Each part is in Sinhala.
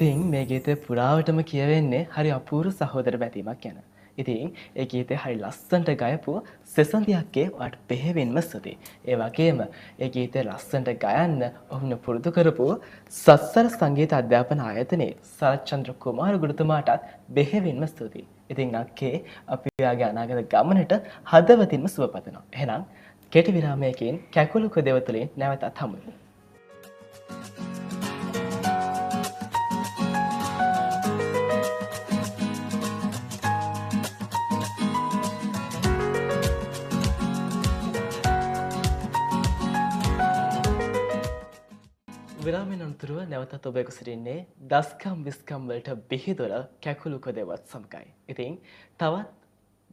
ඉතින් මේ ගීතය පුරාවටම කියවෙන්නේ හරි අපූර්ව සහෝදර බැඳීමක් ගැන. ඉතින් ඒ ගීතය හරි ලස්සනට ගයපු සෙසඳියක්ගේ ඔයාට බෙහෙවින්ම ස්තුතියි. ඒ වගේම ඒ ගීතය ලස්සනට ගයන්න ඔහුන පුරුදු කරපු සස්සර සංගීත අධ්‍යාපන ආයතනයේ සරච්චන්ද්‍ර කුමාර ගුරුතුමාටත් බෙහෙවින්ම ස්තුතියි. ඉතින් අක්කේ අපි ඔයාගේ අනාගත ගමනට හදවතින්ම සුබ පතනවා. එහෙනම් කෙටි විරාමයකින් කැකුළු කොදෙව තුලින් නැවතත් හමු වෙමු. විරාමයෙන් අනතුරුව නැවතත් ඔබ එක්ව සිටින්නේ දස්කම් විස්කම් වලට බිහිදොර කැකුළු කොදෙවත් සමගයි. ඉතින් තවත්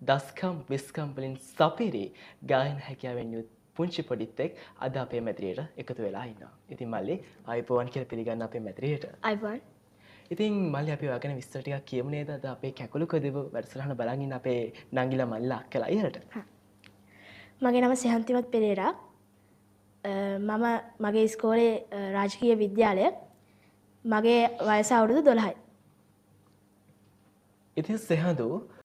දස්කම් විස්කම් වලින් සපිරි ගායන හැකියාවෙන් යුත් පුංචි පොඩිත් එක් අද අපේ මැදිරියට එකතු වෙලා ඉන්නවා. ඉතින් මල්ලි ආයිබෝවන් කියලා පිළිගන්න අපේ මැදිරියට. අයිබෝන්. ඉතින් මල්ලි අපි ඔයා ගැන විස්තර ටිකක් කියමු නේද? අද අපේ කැකුළු කොදෙව වැඩසටහන බලන් ඉන්න අපේ නංගිලා මල්ලා අක්කලා අයියට. මගේ නම සෙහන්තිමත් පෙරේරා. මම මගේ ඉස්කෝලේ රාජකීය විද්‍යාලය මගේ වයස අවුරුදු 12යි. ඉතින් සෙහඳු